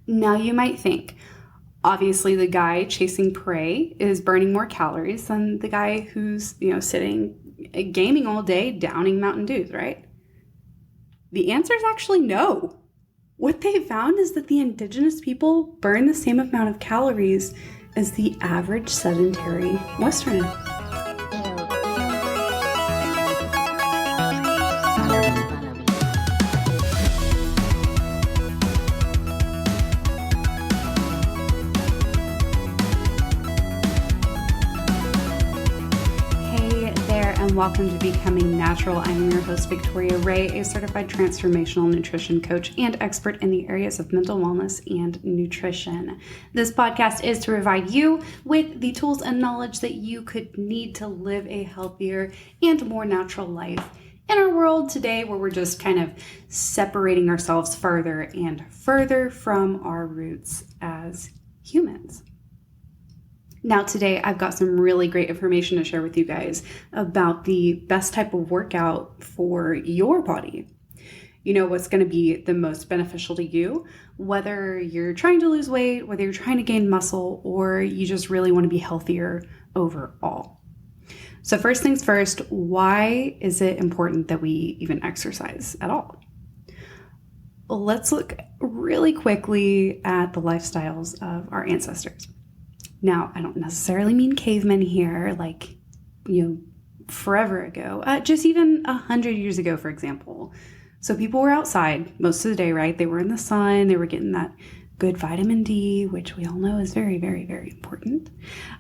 Now you might think, obviously the guy chasing prey is burning more calories than the guy who's, sitting gaming all day downing Mountain Dews, right? The answer is actually no. What they found is that the indigenous people burn the same amount of calories as the average sedentary Westerner. Welcome to Becoming Natural. I'm your host, Victoria Ray, a certified transformational nutrition coach and expert in the areas of mental wellness and nutrition. This podcast is to provide you with the tools and knowledge that you could need to live a healthier and more natural life in our world today, where we're just kind of separating ourselves further and further from our roots as humans. Now today, I've got some really great information to share with you guys about the best type of workout for your body. You know, what's going to be the most beneficial to you, whether you're trying to lose weight, whether you're trying to gain muscle, or you just really want to be healthier overall. So first things first, why is it important that we even exercise at all? Let's look really quickly at the lifestyles of our ancestors. Now, I don't necessarily mean cavemen here, like, forever ago, just even 100 years ago, for example. So people were outside most of the day, right? They were in the sun, they were getting that good vitamin D, which we all know is very, very, very important.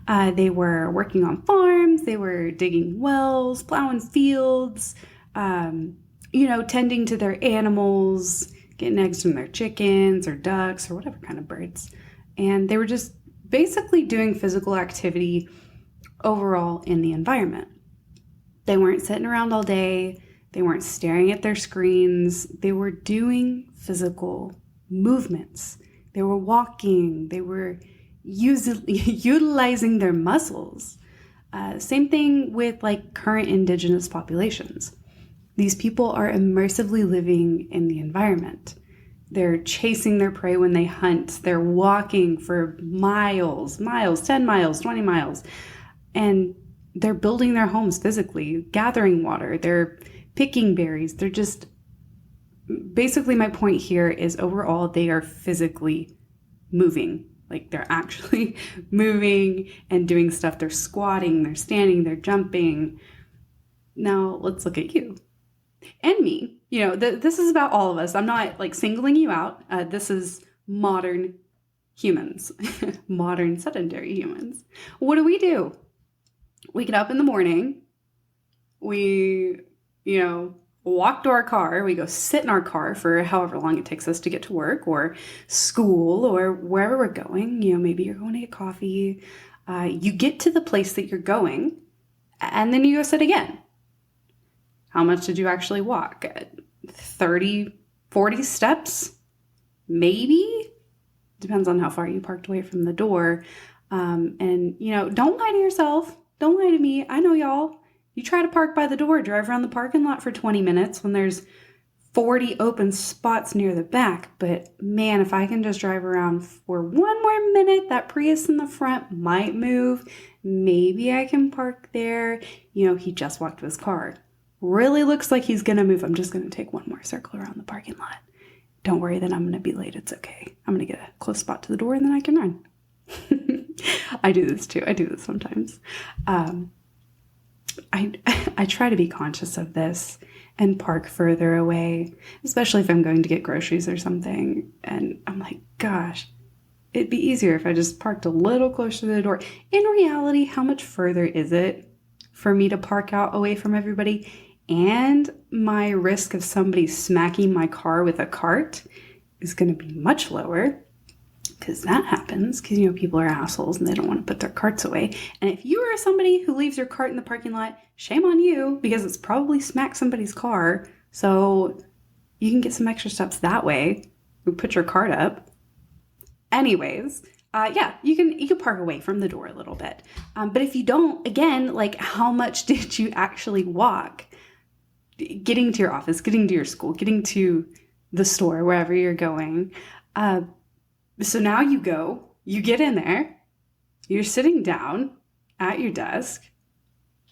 They were working on farms, they were digging wells, plowing fields, tending to their animals, getting eggs from their chickens or ducks or whatever kind of birds. And they were just basically doing physical activity overall in the environment. They weren't sitting around all day. They weren't staring at their screens. They were doing physical movements. They were walking. They were utilizing their muscles. Same thing with current indigenous populations. These people are immersively living in the environment. They're chasing their prey when they hunt. They're walking for miles, 10 miles, 20 miles. And they're building their homes physically, gathering water. They're picking berries. They're just, basically my point here is overall they are physically moving. Like they're actually moving and doing stuff. They're squatting, they're standing, they're jumping. Now let's look at you and me. This is about all of us. I'm not singling you out. This is modern humans, modern sedentary humans. What do? We get up in the morning. We, walk to our car. We go sit in our car for however long it takes us to get to work or school or wherever we're going. Maybe you're going to get coffee. You get to the place that you're going and then you go sit again. How much did you actually walk? 30, 40 steps? Maybe? Depends on how far you parked away from the door. Don't lie to yourself. Don't lie to me. I know y'all. You try to park by the door, drive around the parking lot for 20 minutes when there's 40 open spots near the back. But man, if I can just drive around for one more minute, that Prius in the front might move. Maybe I can park there. He just walked to his car. Really looks like he's going to move. I'm just going to take one more circle around the parking lot. Don't worry that I'm going to be late. It's okay. I'm going to get a close spot to the door and then I can run. I do this too. I do this sometimes. I try to be conscious of this and park further away, especially if I'm going to get groceries or something. And I'm like, gosh, it'd be easier if I just parked a little closer to the door. In reality, how much further is it for me to park out away from everybody? And my risk of somebody smacking my car with a cart is going to be much lower, because that happens because, people are assholes and they don't want to put their carts away. And if you are somebody who leaves your cart in the parking lot, shame on you, because it's probably smacked somebody's car. So you can get some extra steps that way. You put your cart up. Anyways, you can park away from the door a little bit. But if you don't, again, how much did you actually walk? Getting to your office, getting to your school, getting to the store, wherever you're going. So now you get in there, you're sitting down at your desk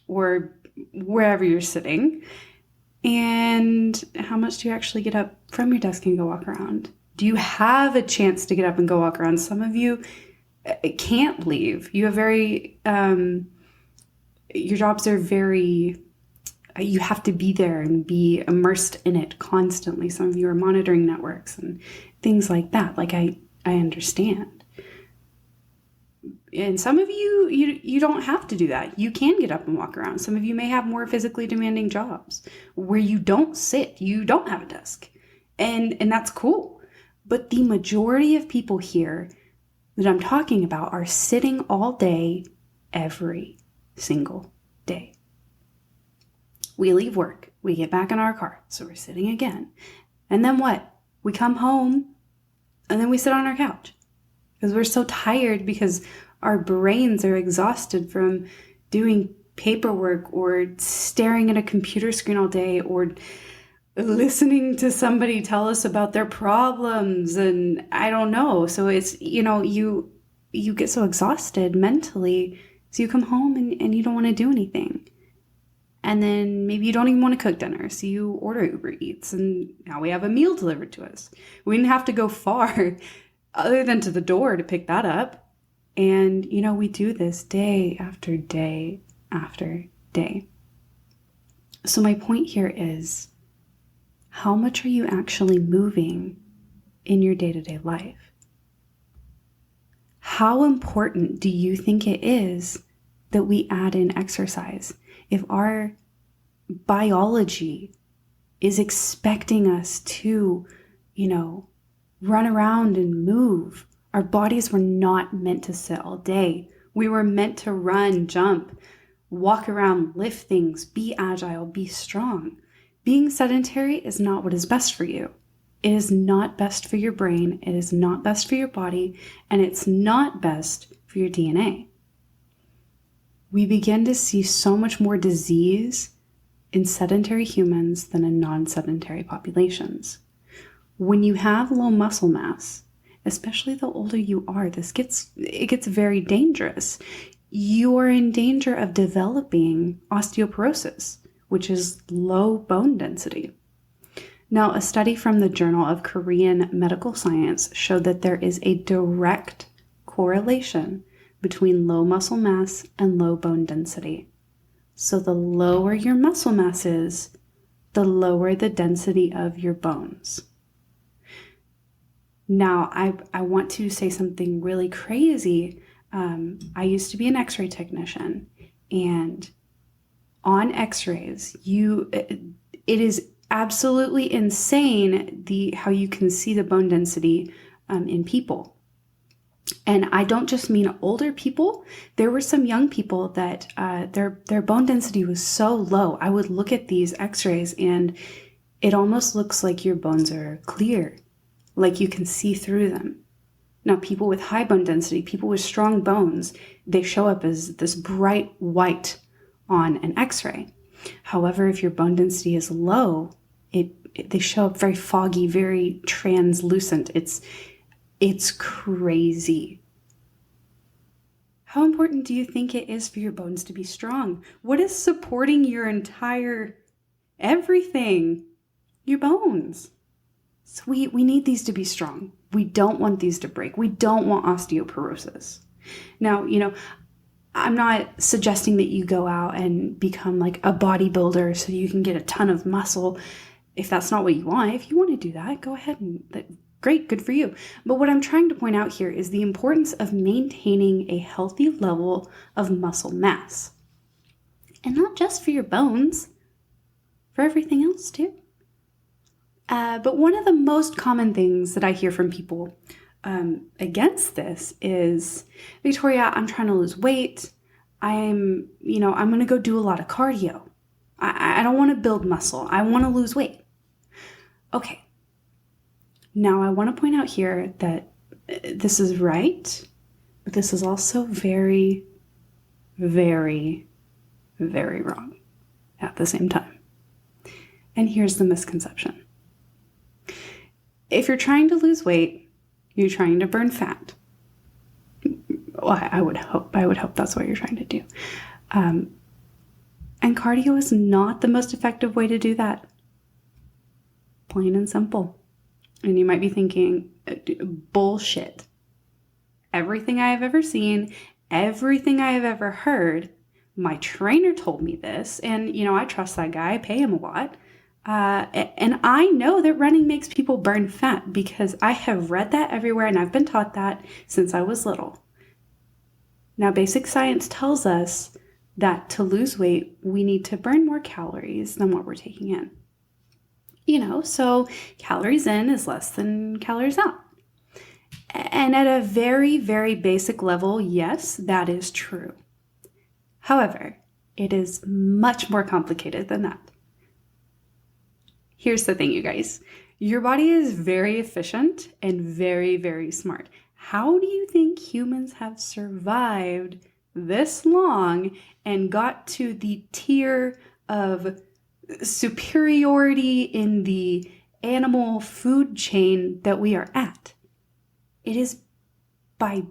or wherever you're sitting. And how much do you actually get up from your desk and go walk around? Do you have a chance to get up and go walk around? Some of you can't leave. You have your jobs are very, you have to be there and be immersed in it constantly. Some of you are monitoring networks and things like that. Like I understand. And some of you don't have to do that. You can get up and walk around. Some of you may have more physically demanding jobs where you don't sit, you don't have a desk. And that's cool. But the majority of people here that I'm talking about are sitting all day, every single day. We leave work, we get back in our car, so we're sitting again. And then what? We come home and then we sit on our couch because we're so tired because our brains are exhausted from doing paperwork or staring at a computer screen all day or listening to somebody tell us about their problems. And I don't know. So it's, you get so exhausted mentally. So you come home and you don't want to do anything. And then maybe you don't even want to cook dinner. So you order Uber Eats and now we have a meal delivered to us. We didn't have to go far other than to the door to pick that up. And, we do this day after day after day. So my point here is, how much are you actually moving in your day-to-day life? How important do you think it is that we add in exercise? If our biology is expecting us to, run around and move, our bodies were not meant to sit all day. We were meant to run, jump, walk around, lift things, be agile, be strong. Being sedentary is not what is best for you. It is not best for your brain. It is not best for your body. And it's not best for your DNA. We begin to see so much more disease in sedentary humans than in non-sedentary populations. When you have low muscle mass, especially the older you are, it gets very dangerous. You are in danger of developing osteoporosis, which is low bone density. Now, a study from the Journal of Korean Medical Science showed that there is a direct correlation between low muscle mass and low bone density. So the lower your muscle mass is, the lower the density of your bones. Now, I want to say something really crazy. I used to be an x-ray technician, and on x-rays, it is absolutely insane how you can see the bone density in people. And I don't just mean older people. There were some young people that their bone density was so low. I would look at these x-rays and it almost looks like your bones are clear, like you can see through them. Now, people with high bone density, people with strong bones, they show up as this bright white on an x-ray. However, if your bone density is low, they show up very foggy, very translucent. It's crazy. How important do you think it is for your bones to be strong? What is supporting your entire everything? Your bones. So we need these to be strong. We don't want these to break. We don't want osteoporosis. Now, I'm not suggesting that you go out and become like a bodybuilder so you can get a ton of muscle. If that's not what you want, if you want to do that, go ahead and great, good for you. But what I'm trying to point out here is the importance of maintaining a healthy level of muscle mass. And not just for your bones, for everything else too. But one of the most common things that I hear from people against this is, Victoria, I'm trying to lose weight. I'm going to go do a lot of cardio. I don't want to build muscle. I want to lose weight. Okay. Now I want to point out here that this is right, but this is also very, very, very wrong at the same time. And here's the misconception. If you're trying to lose weight, You're trying to burn fat. Well, I would hope that's what you're trying to do. And cardio is not the most effective way to do that. Plain and simple. And you might be thinking, bullshit. Everything I have ever seen, everything I have ever heard, my trainer told me this, and I trust that guy, I pay him a lot. And I know that running makes people burn fat because I have read that everywhere and I've been taught that since I was little. Now, basic science tells us that to lose weight, we need to burn more calories than what we're taking in. So calories in is less than calories out. And at a very, very basic level, yes, that is true. However, it is much more complicated than that. Here's the thing, you guys. Your body is very efficient and very, very smart. How do you think humans have survived this long and got to the tier of superiority in the animal food chain that we are at? It is by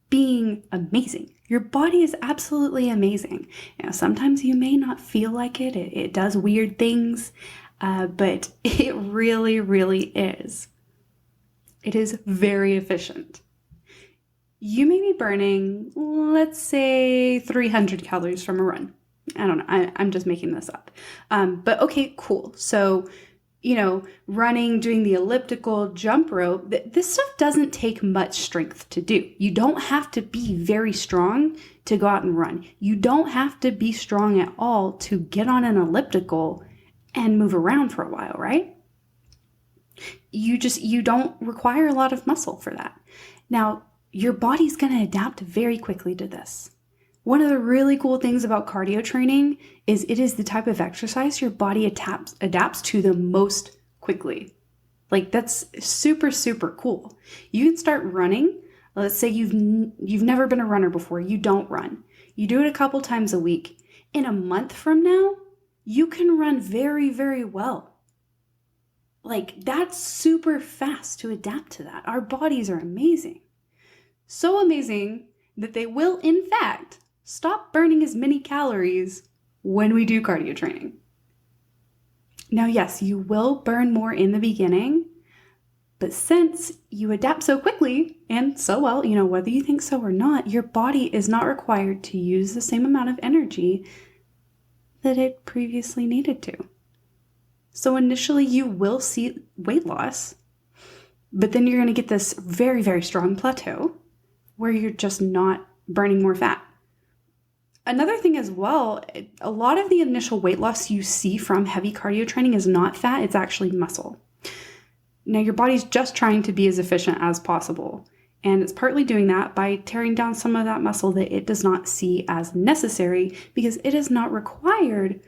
being amazing. Your body is absolutely amazing. Sometimes you may not feel like it. It does weird things, but it really, really is. It is very efficient. You may be burning, let's say, 300 calories from a run. I don't know. I'm just making this up. But okay, cool. So, running, doing the elliptical, jump rope, this stuff doesn't take much strength to do. You don't have to be very strong to go out and run. You don't have to be strong at all to get on an elliptical and move around for a while, right? You don't require a lot of muscle for that. Now, your body's going to adapt very quickly to this. One of the really cool things about cardio training is it is the type of exercise your body adapts to the most quickly. Like, that's super, super cool. You can start running. Let's say you've never been a runner before. You don't run. You do it a couple times a week. In a month from now, you can run very, very well. Like, that's super fast to adapt to that. Our bodies are amazing. So amazing that they will, in fact, stop burning as many calories when we do cardio training. Now, yes, you will burn more in the beginning, but since you adapt so quickly and so well, whether you think so or not, your body is not required to use the same amount of energy that it previously needed to. So initially you will see weight loss, but then you're going to get this very, very strong plateau where you're just not burning more fat. Another thing as well, a lot of the initial weight loss you see from heavy cardio training is not fat, it's actually muscle. Now, your body's just trying to be as efficient as possible, and it's partly doing that by tearing down some of that muscle that it does not see as necessary because it is not required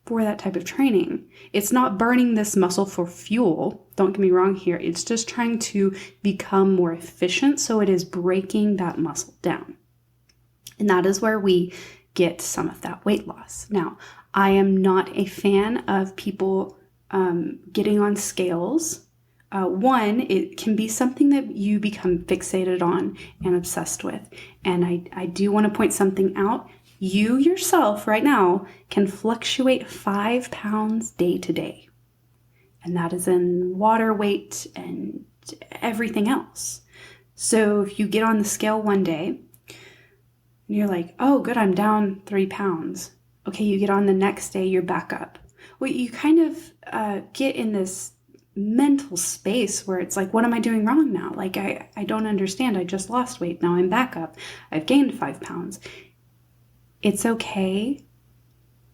for that type of training. It's not burning this muscle for fuel. Don't get me wrong here. It's just trying to become more efficient, so it is breaking that muscle down. And that is where we get some of that weight loss. Now, I am not a fan of people getting on scales. One, it can be something that you become fixated on and obsessed with. And I do want to point something out. You yourself right now can fluctuate 5 pounds day to day. And that is in water weight and everything else. So if you get on the scale one day and you're like, oh, good, I'm down 3 pounds. Okay, you get on the next day, you're back up. Well, you kind of get in this mental space where it's like, what am I doing wrong now? Like, I don't understand. I just lost weight. Now I'm back up. I've gained 5 pounds. It's okay.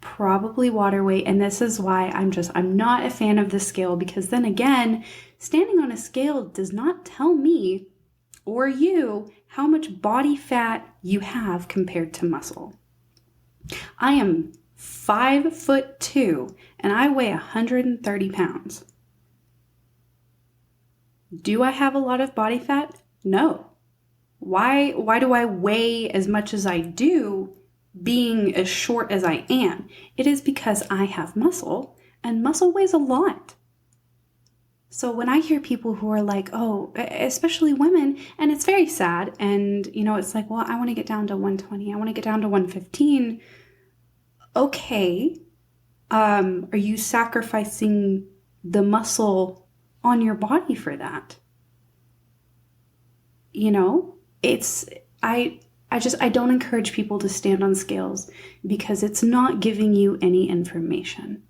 Probably water weight. And this is why I'm not a fan of the scale, because then again, standing on a scale does not tell me or you how much body fat you have compared to muscle. I am 5'2" and I weigh 130 pounds. Do I have a lot of body fat? No. Why do I weigh as much as I do being as short as I am? It is because I have muscle, and muscle weighs a lot. So when I hear people who are like, oh, especially women, and it's very sad, and it's like, well, I want to get down to 120, I want to get down to 115. Okay, are you sacrificing the muscle on your body for that? It's I don't encourage people to stand on scales because it's not giving you any information.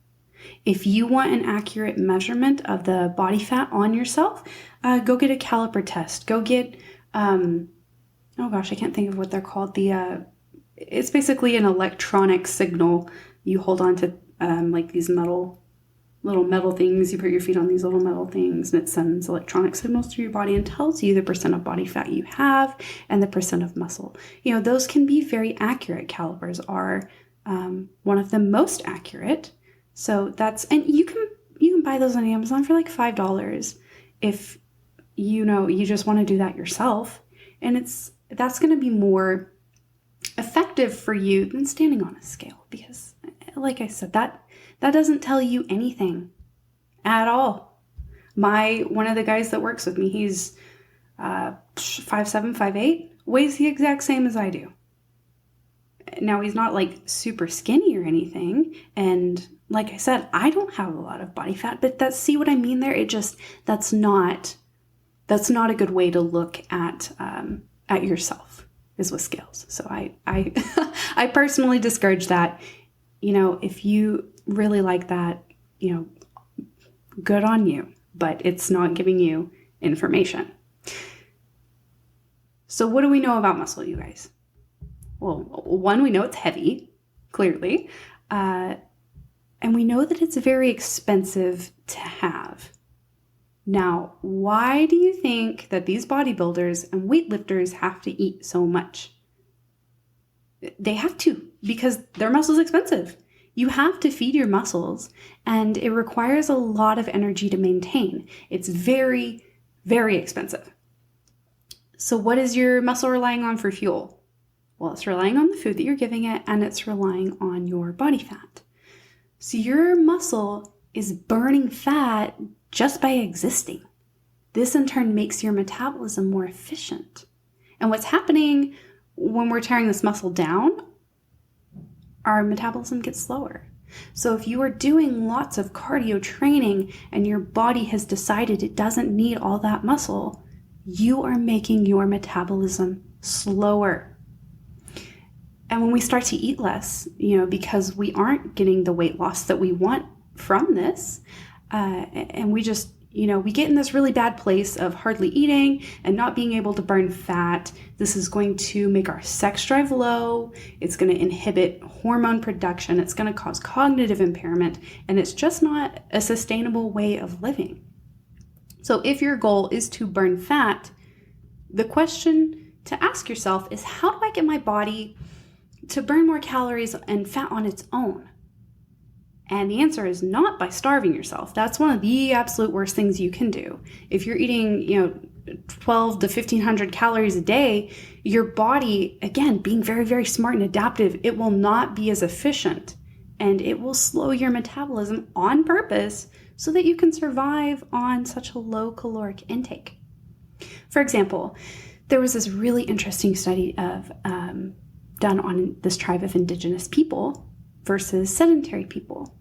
If you want an accurate measurement of the body fat on yourself, go get a caliper test. Go get, oh gosh, I can't think of what they're called. It's basically an electronic signal. You hold on to like these little metal things. You put your feet on these little metal things, and it sends electronic signals through your body and tells you the percent of body fat you have and the percent of muscle. Those can be very accurate. Calipers are one of the most accurate. So and you can buy those on Amazon for like $5 if you just want to do that yourself. And that's going to be more effective for you than standing on a scale, because like I said, that doesn't tell you anything at all. One of the guys that works with me, he's 5'7", 5'8", weighs the exact same as I do. Now, he's not like super skinny or anything. And like I said, I don't have a lot of body fat, but see what I mean there? That's not a good way to look at yourself, is with scales. So I I personally discourage that. If you really like that, good on you, but it's not giving you information. So what do we know about muscle, you guys? Well, one, we know it's heavy, clearly, and we know that it's very expensive to have. Now, why do you think that these bodybuilders and weightlifters have to eat so much? They have to, because their muscle is expensive. You have to feed your muscles, and it requires a lot of energy to maintain. It's very, very expensive. So what is your muscle relying on for fuel? Well, it's relying on the food that you're giving it, and it's relying on your body fat. So your muscle is burning fat just by existing. This in turn makes your metabolism more efficient. And what's happening when we're tearing this muscle down, our metabolism gets slower. So if you are doing lots of cardio training and your body has decided it doesn't need all that muscle, you are making your metabolism slower. And when we start to eat less, because we aren't getting the weight loss that we want from this, and we just, we get in this really bad place of hardly eating and not being able to burn fat. This is going to make our sex drive low. It's going to inhibit hormone production. It's going to cause cognitive impairment, and it's just not a sustainable way of living. So if your goal is to burn fat, the question to ask yourself is, how do I get my body to burn more calories and fat on its own? And the answer is not by starving yourself. That's one of the absolute worst things you can do. If you're eating, 12 to 1,500 calories a day, your body, again, being very, very smart and adaptive, it will not be as efficient, and it will slow your metabolism on purpose so that you can survive on such a low caloric intake. For example, there was this really interesting study done on this tribe of indigenous people versus sedentary people.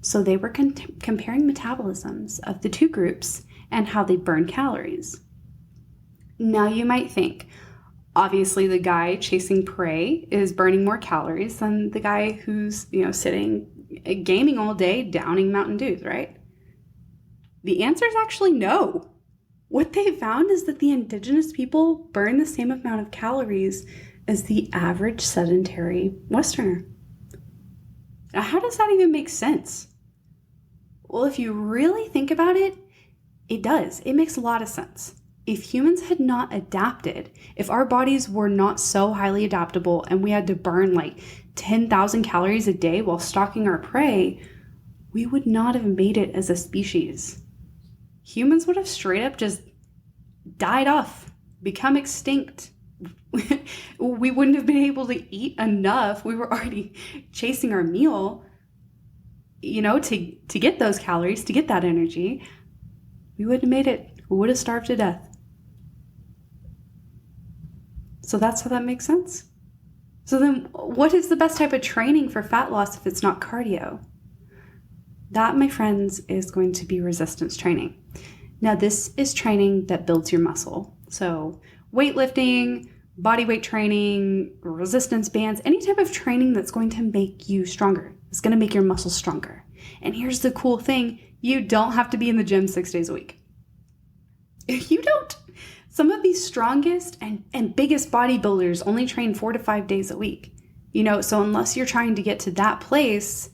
So they were comparing metabolisms of the two groups and how they burn calories. Now you might think, obviously the guy chasing prey is burning more calories than the guy who's, sitting gaming all day downing Mountain Dews, right? The answer is actually no. What they found is that the indigenous people burn the same amount of calories as the average sedentary Westerner. Now, how does that even make sense? Well, if you really think about it, it does. It makes a lot of sense. If humans had not adapted, if our bodies were not so highly adaptable and we had to burn like 10,000 calories a day while stalking our prey, we would not have made it as a species. Humans would have straight up just died off, become extinct. We wouldn't have been able to eat enough. We were already chasing our meal, to get those calories, to get that energy. We wouldn't have made it. We would have starved to death. So that's how that makes sense. So then what is the best type of training for fat loss if it's not cardio? That, my friends, is going to be resistance training. Now, this is training that builds your muscle. So weightlifting, body weight training, resistance bands, any type of training that's going to make you stronger. It's going to make your muscles stronger. And here's the cool thing. You don't have to be in the gym 6 days a week. You don't. Some of the strongest and biggest bodybuilders only train 4 to 5 days a week. So unless you're trying to get to that place,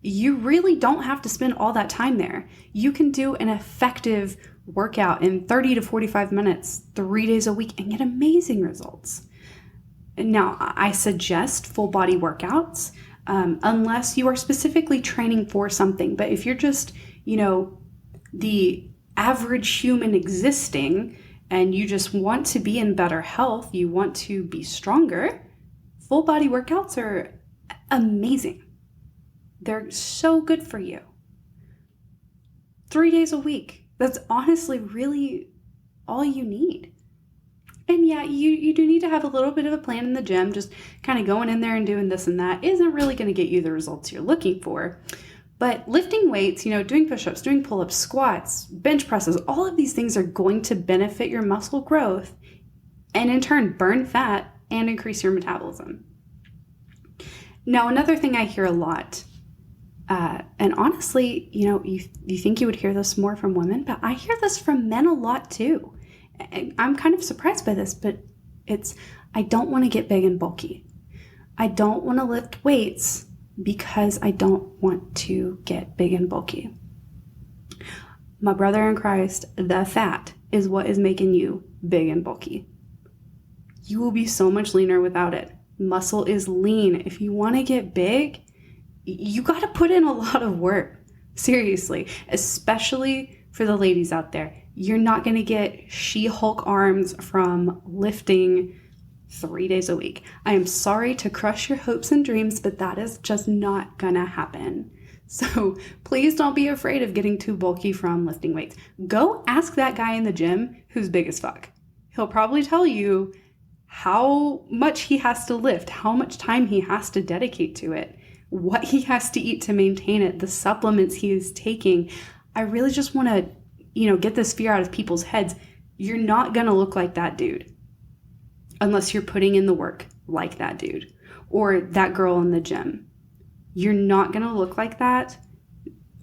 you really don't have to spend all that time there. You can do an effective workout in 30 to 45 minutes, 3 days a week, and get amazing results. Now, I suggest full body workouts unless you are specifically training for something. But if you're just, the average human existing, and you just want to be in better health, you want to be stronger, full body workouts are amazing. They're so good for you. 3 days a week. That's honestly really all you need. And yeah, you do need to have a little bit of a plan in the gym. Just kind of going in there and doing this and that isn't really going to get you the results you're looking for. But lifting weights, doing push-ups, doing pull-ups, squats, bench presses, all of these things are going to benefit your muscle growth and in turn burn fat and increase your metabolism. Now, another thing I hear a lot, and honestly, you think you would hear this more from women, but I hear this from men a lot too. And I'm kind of surprised by this, but I don't want to get big and bulky. I don't want to lift weights because I don't want to get big and bulky. My brother in Christ, the fat is what is making you big and bulky. You will be so much leaner without it. Muscle is lean. If you want to get big, you got to put in a lot of work. Seriously, especially for the ladies out there. You're not going to get She-Hulk arms from lifting 3 days a week. I am sorry to crush your hopes and dreams, but that is just not gonna happen. So please don't be afraid of getting too bulky from lifting weights. Go ask that guy in the gym who's big as fuck. He'll probably tell you how much he has to lift, how much time he has to dedicate to it, what he has to eat to maintain it, the supplements he is taking. I really just want to, get this fear out of people's heads. You're not gonna look like that dude unless you're putting in the work like that dude or that girl in the gym. You're not going to look like that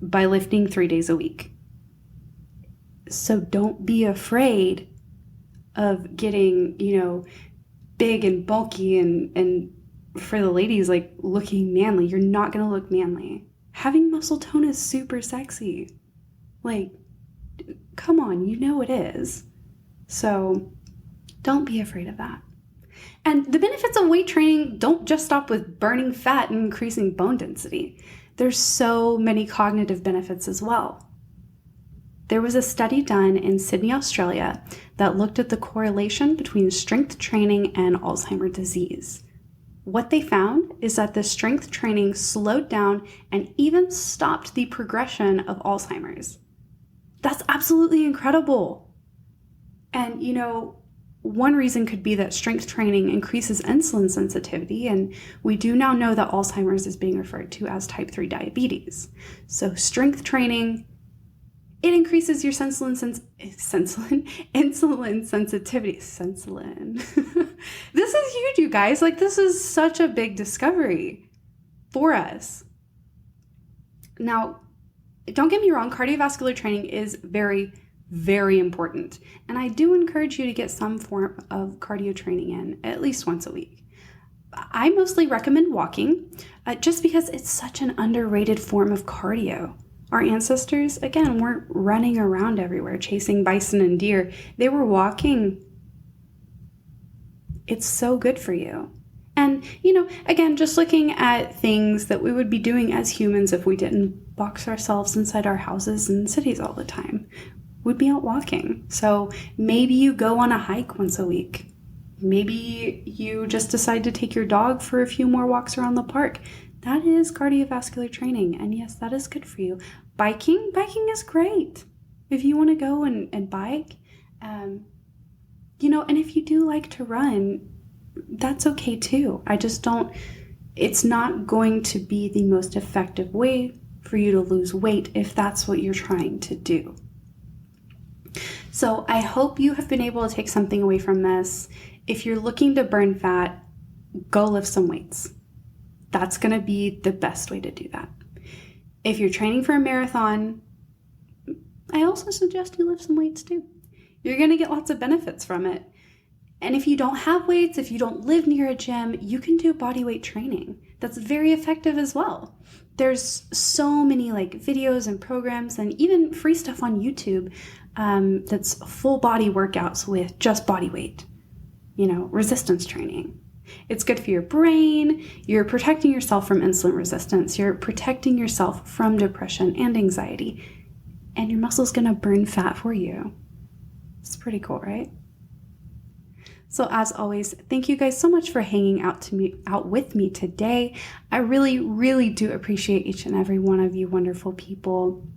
by lifting 3 days a week. So don't be afraid of getting, big and bulky and for the ladies, like looking manly. You're not going to look manly. Having muscle tone is super sexy. Like, come on, it is. So don't be afraid of that. And the benefits of weight training don't just stop with burning fat and increasing bone density. There's so many cognitive benefits as well. There was a study done in Sydney, Australia, that looked at the correlation between strength training and Alzheimer's disease. What they found is that the strength training slowed down and even stopped the progression of Alzheimer's. That's absolutely incredible. And, one reason could be that strength training increases insulin sensitivity, and we do now know that Alzheimer's is being referred to as type 3 diabetes. So strength training, it increases your insulin sensitivity. This is huge, you guys. This is such a big discovery for us. Now, don't get me wrong, cardiovascular training is very, very important. And I do encourage you to get some form of cardio training in at least once a week. I mostly recommend walking just because it's such an underrated form of cardio. Our ancestors, again, weren't running around everywhere chasing bison and deer. They were walking. It's so good for you. And, again, just looking at things that we would be doing as humans if we didn't box ourselves inside our houses and cities all the time. We'd be out walking. So maybe you go on a hike once a week. Maybe you just decide to take your dog for a few more walks around the park. That is cardiovascular training. And yes, that is good for you. Biking is great. if you want to go and bike, and if you do like to run, that's okay too. It's not going to be the most effective way for you to lose weight if that's what you're trying to do. So I hope you have been able to take something away from this. If you're looking to burn fat, go lift some weights. That's going to be the best way to do that. If you're training for a marathon, I also suggest you lift some weights too. You're going to get lots of benefits from it. And if you don't have weights, if you don't live near a gym, you can do body weight training. That's very effective as well. There's so many videos and programs and even free stuff on YouTube that's full body workouts with just body weight, resistance training. It's good for your brain. You're protecting yourself from insulin resistance. You're protecting yourself from depression and anxiety. And your muscle's going to burn fat for you. It's pretty cool, right? So as always, thank you guys so much for hanging out with me today. I really, really do appreciate each and every one of you wonderful people.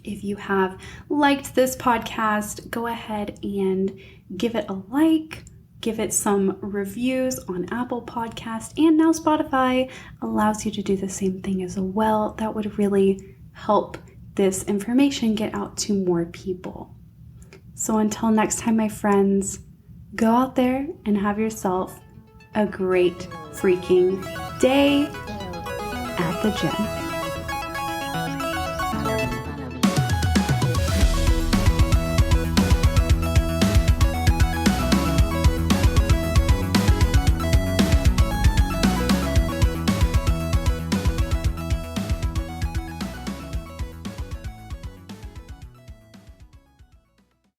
If you have liked this podcast, go ahead and give it a like, give it some reviews on Apple Podcast, and now Spotify allows you to do the same thing as well. That would really help this information get out to more people. So until next time, my friends, go out there and have yourself a great freaking day at the gym.